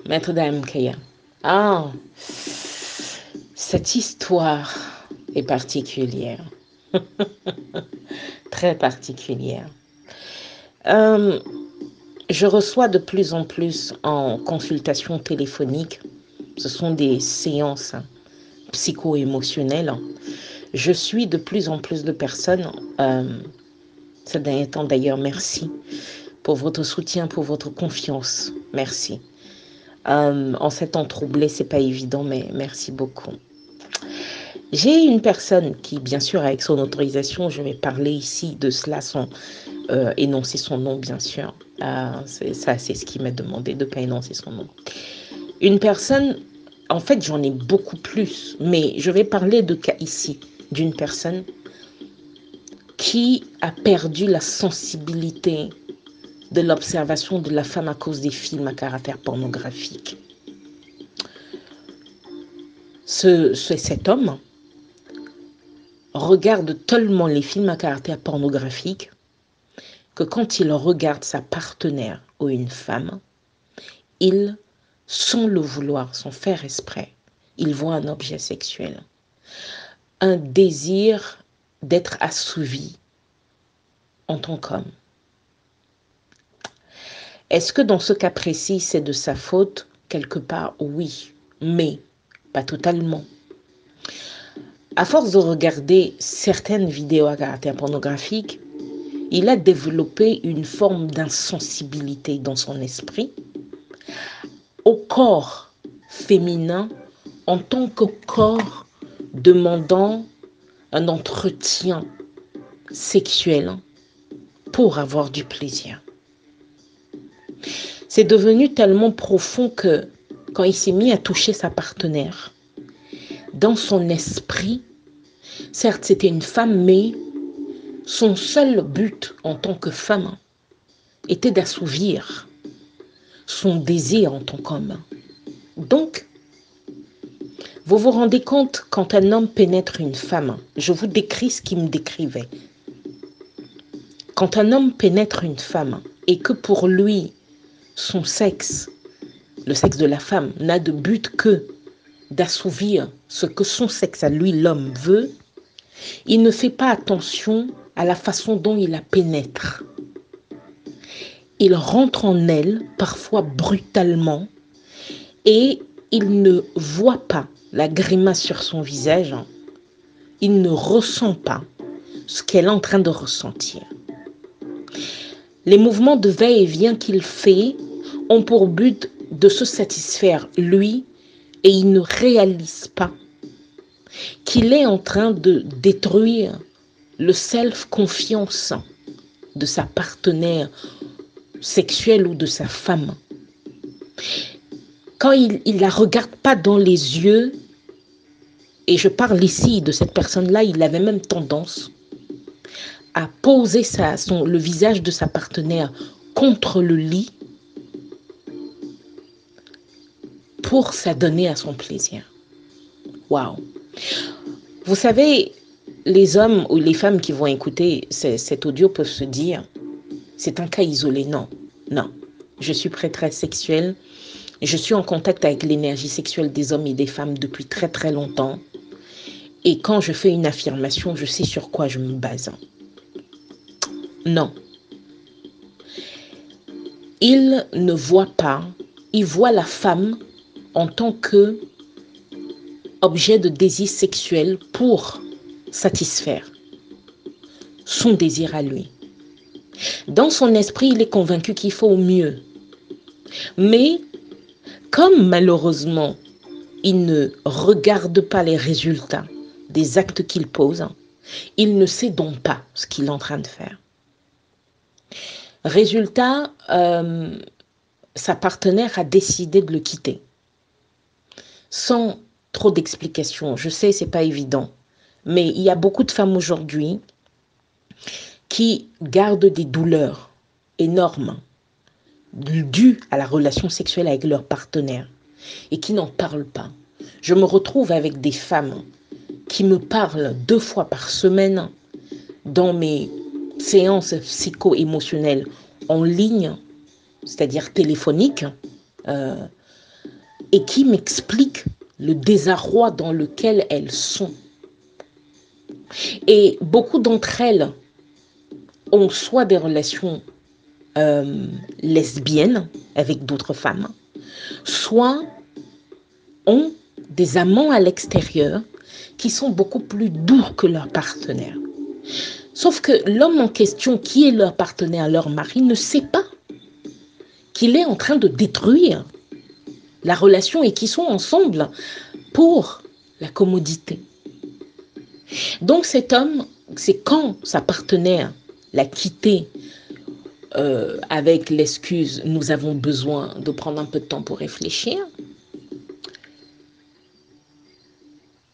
Maître Kaya. Ah, cette histoire est particulière, très particulière. Euh, je reçois de plus en plus en consultation téléphonique, ce sont des séances psycho-émotionnelles. Je suis de plus en plus de personnes, ces derniers temps d'ailleurs, merci pour votre soutien, pour votre confiance, merci. En ces temps troublés, c'est pas évident, mais merci beaucoup. J'ai une personne qui, bien sûr, avec son autorisation, je vais parler ici de cela sans énoncer son nom, bien sûr. C'est ce qui m'a demandé de ne pas énoncer son nom. Une personne, en fait, j'en ai beaucoup plus, mais je vais parler de cas ici d'une personne qui a perdu la sensibilité de l'observation de la femme à cause des films à caractère pornographique. Cet homme regarde tellement les films à caractère pornographique que quand il regarde sa partenaire ou une femme, il, sans le vouloir, sans faire exprès, il voit un objet sexuel, un désir d'être assouvi en tant qu'homme. Est-ce que dans ce cas précis, c'est de sa faute? Quelque part, oui, mais pas totalement. À force de regarder certaines vidéos à caractère pornographique, il a développé une forme d'insensibilité dans son esprit au corps féminin en tant que corps demandant un entretien sexuel pour avoir du plaisir. C'est devenu tellement profond que quand il s'est mis à toucher sa partenaire, dans son esprit, certes c'était une femme, mais son seul but en tant que femme était d'assouvir son désir en tant qu'homme. Donc, vous vous rendez compte quand un homme pénètre une femme, je vous décris ce qu'il me décrivait. Quand un homme pénètre une femme et que pour lui, son sexe, le sexe de la femme, n'a de but que d'assouvir ce que son sexe à lui, l'homme, veut, il ne fait pas attention à la façon dont il la pénètre. Il rentre en elle, parfois brutalement, et il ne voit pas la grimace sur son visage, il ne ressent pas ce qu'elle est en train de ressentir. Les mouvements de va-et-vient qu'il fait ont pour but de se satisfaire lui, et il ne réalise pas qu'il est en train de détruire le self-confiance de sa partenaire sexuelle ou de sa femme. Quand il ne la regarde pas dans les yeux, et je parle ici de cette personne-là, il avait même tendance à poser le visage de sa partenaire contre le lit pour s'adonner à son plaisir. Waouh! Vous savez, les hommes ou les femmes qui vont écouter cet audio peuvent se dire, c'est un cas isolé. Non, non. Je suis prêtresse sexuelle. Je suis en contact avec l'énergie sexuelle des hommes et des femmes depuis très très longtemps. Et quand je fais une affirmation, je sais sur quoi je me base. Non. Il ne voit pas, il voit la femme en tant que objet de désir sexuel pour satisfaire son désir à lui. Dans son esprit, il est convaincu qu'il faut mieux. Mais comme malheureusement, il ne regarde pas les résultats des actes qu'il pose, il ne sait donc pas ce qu'il est en train de faire. Résultat, sa partenaire a décidé de le quitter. Sans trop d'explications. Je sais, c'est pas évident. Mais il y a beaucoup de femmes aujourd'hui qui gardent des douleurs énormes dues à la relation sexuelle avec leur partenaire et qui n'en parlent pas. Je me retrouve avec des femmes qui me parlent 2 fois par semaine dans mes séances psycho-émotionnelles en ligne, c'est-à-dire téléphoniques, et qui m'expliquent le désarroi dans lequel elles sont. Et beaucoup d'entre elles ont soit des relations lesbiennes avec d'autres femmes, soit ont des amants à l'extérieur qui sont beaucoup plus doux que leur partenaire. Sauf que l'homme en question, qui est leur partenaire, leur mari, ne sait pas qu'il est en train de détruire la relation et qu'ils sont ensemble pour la commodité. Donc cet homme, c'est quand sa partenaire l'a quitté avec l'excuse « nous avons besoin de prendre un peu de temps pour réfléchir »,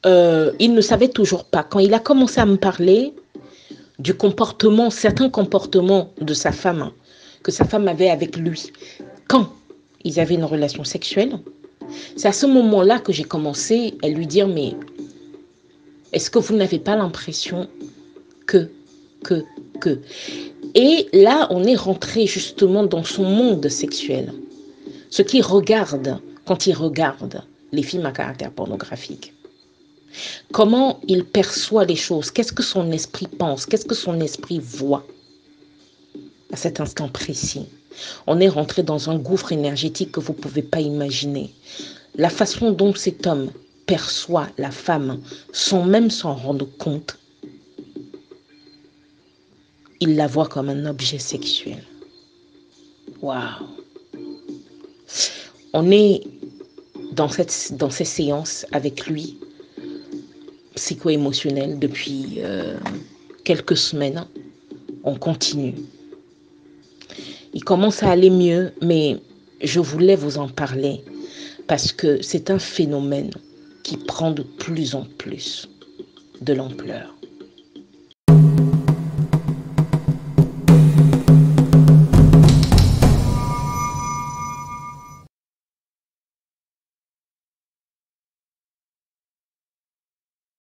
il ne savait toujours pas. Quand il a commencé à me parler du comportement, certains comportements de sa femme, que sa femme avait avec lui, quand ils avaient une relation sexuelle, c'est à ce moment-là que j'ai commencé à lui dire « mais est-ce que vous n'avez pas l'impression que... » Et là, on est rentré justement dans son monde sexuel. Ce qu'il regarde quand il regarde les films à caractère pornographique. Comment il perçoit les choses, qu'est-ce que son esprit pense, qu'est-ce que son esprit voit à cet instant précis. On est rentré dans un gouffre énergétique que vous ne pouvez pas imaginer. La façon dont cet homme perçoit la femme sans même s'en rendre compte, il la voit comme un objet sexuel. Waouh! On est dans ces séances avec lui, psycho-émotionnelles, depuis quelques semaines. On continue. Il commence à aller mieux, mais je voulais vous en parler parce que c'est un phénomène qui prend de plus en plus de l'ampleur.